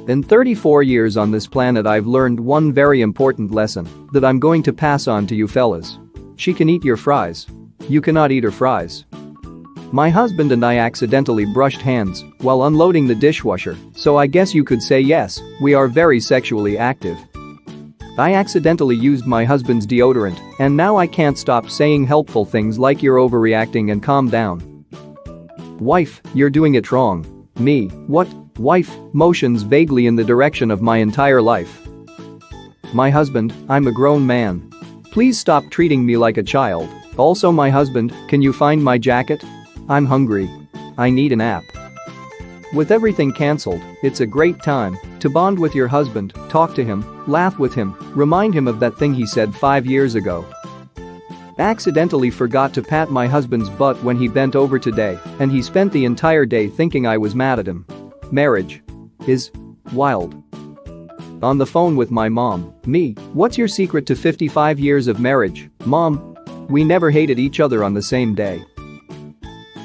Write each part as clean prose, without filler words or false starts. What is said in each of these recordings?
In 34 years on this planet, I've learned one very important lesson that I'm going to pass on to you fellas. She can eat your fries. You cannot eat her fries. My husband and I accidentally brushed hands while unloading the dishwasher, so I guess you could say yes, we are very sexually active. I accidentally used my husband's deodorant, and now I can't stop saying helpful things like you're overreacting and calm down. Wife, you're doing it wrong. Me, what? Wife, motions vaguely in the direction of my entire life. My husband, I'm a grown man. Please stop treating me like a child. Also my husband, can you find my jacket? I'm hungry. I need a nap. With everything cancelled, it's a great time to bond with your husband, talk to him, laugh with him, remind him of that thing he said 5 years ago. Accidentally forgot to pat my husband's butt when he bent over today, and he spent the entire day thinking I was mad at him. Marriage is wild. On the phone with my mom, me, what's your secret to 55 years of marriage, Mom? We never hated each other on the same day.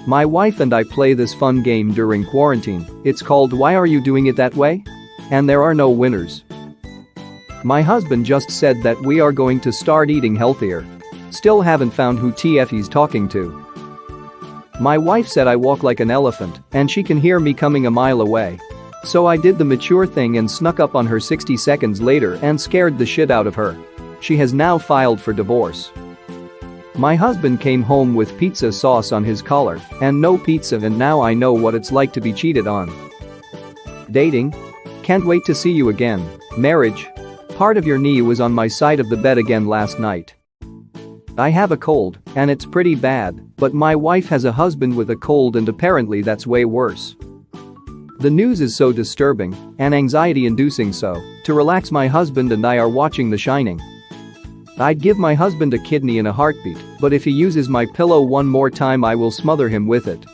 My wife and I play this fun game during quarantine, it's called Why Are You Doing It That Way? And there are no winners. My husband just said that we are going to start eating healthier. Still haven't found who TF he's talking to. My wife said I walk like an elephant and she can hear me coming a mile away. So I did the mature thing and snuck up on her 60 seconds later and scared the shit out of her. She has now filed for divorce. My husband came home with pizza sauce on his collar and no pizza, and now I know what it's like to be cheated on. Dating? Can't wait to see you again. Marriage? Part of your knee was on my side of the bed again last night. I have a cold, and it's pretty bad, but my wife has a husband with a cold and apparently that's way worse. The news is so disturbing and anxiety-inducing, so to relax my husband and I are watching The Shining. I'd give my husband a kidney in a heartbeat, but if he uses my pillow one more time I will smother him with it.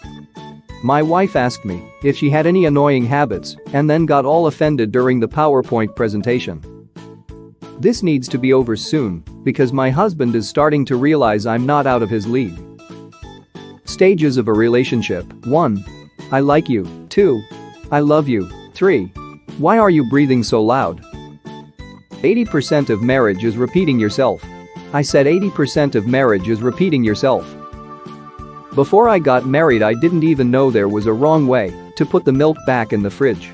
My wife asked me if she had any annoying habits and then got all offended during the PowerPoint presentation. This needs to be over soon because my husband is starting to realize I'm not out of his league. Stages of a relationship: 1. I like you. 2. I love you. 3. Why are you breathing so loud? 80% of marriage is repeating yourself. I said 80% of marriage is repeating yourself. Before I got married I didn't even know there was a wrong way to put the milk back in the fridge.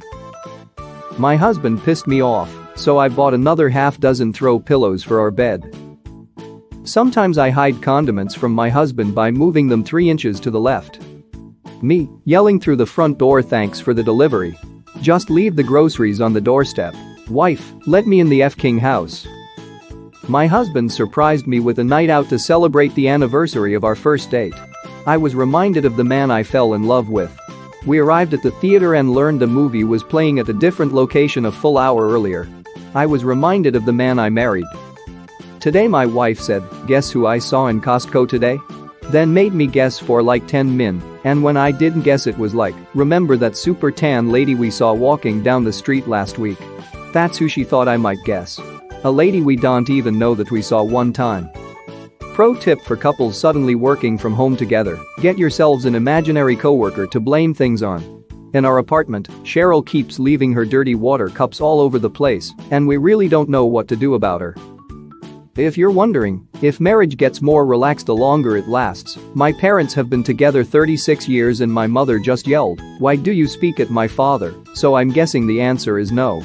My husband pissed me off, so I bought another half-dozen throw pillows for our bed. Sometimes I hide condiments from my husband by moving them 3 inches to the left. Me, yelling through the front door, thanks for the delivery. Just leave the groceries on the doorstep. Wife, let me in the F-king house. My husband surprised me with a night out to celebrate the anniversary of our first date. I was reminded of the man I fell in love with. We arrived at the theater and learned the movie was playing at a different location a full hour earlier. I was reminded of the man I married. Today my wife said, guess who I saw in Costco today? Then made me guess for like 10 min, and when I didn't guess it was like, remember that super tan lady we saw walking down the street last week? That's who she thought I might guess. A lady we don't even know that we saw one time. Pro tip for couples suddenly working from home together: get yourselves an imaginary coworker to blame things on. In our apartment, Cheryl keeps leaving her dirty water cups all over the place, and we really don't know what to do about her. If you're wondering if marriage gets more relaxed the longer it lasts, my parents have been together 36 years and my mother just yelled, "Why do you speak at my father?" So I'm guessing the answer is no.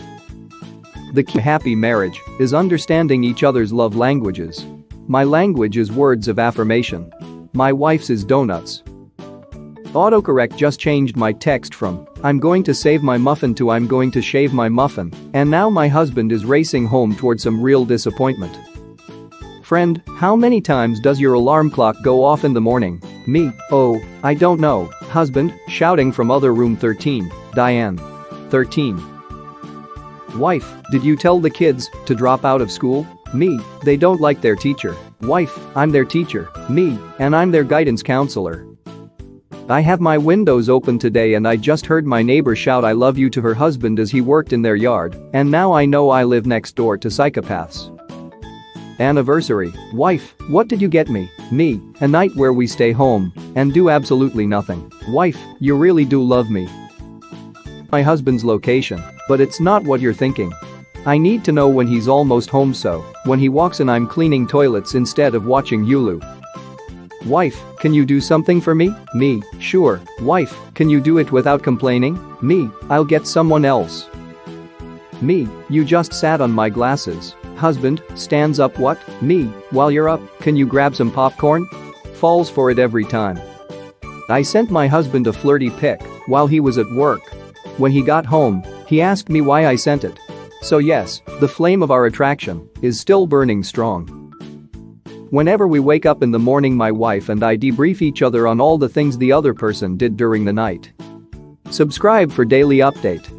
The key to happy marriage is understanding each other's love languages. My language is words of affirmation. My wife's is donuts. Autocorrect just changed my text from "I'm going to save my muffin" to "I'm going to shave my muffin," and now my husband is racing home toward some real disappointment. Friend, how many times does your alarm clock go off in the morning? Me, oh, I don't know. Husband, shouting from other room 13, Diane. 13. Wife, did you tell the kids to drop out of school? Me, they don't like their teacher. Wife, I'm their teacher. Me, and I'm their guidance counselor. I have my windows open today and I just heard my neighbor shout "I love you" to her husband as he worked in their yard, and now I know I live next door to psychopaths. Anniversary. Wife, what did you get me? Me, a night where we stay home and do absolutely nothing. Wife, you really do love me. my husband's location, but it's not what you're thinking. I need to know when he's almost home, so when he walks in I'm cleaning toilets instead of watching Hulu. Wife, can you do something for me? Me, sure. Wife, can you do it without complaining? Me, I'll get someone else. Me, you just sat on my glasses. Husband, stands up. What? Me, while you're up, can you grab some popcorn? Falls for it every time. I sent my husband a flirty pic while he was at work. When he got home, he asked me why I sent it. So yes, the flame of our attraction is still burning strong. Whenever we wake up in the morning, my wife and I debrief each other on all the things the other person did during the night. Subscribe for daily update.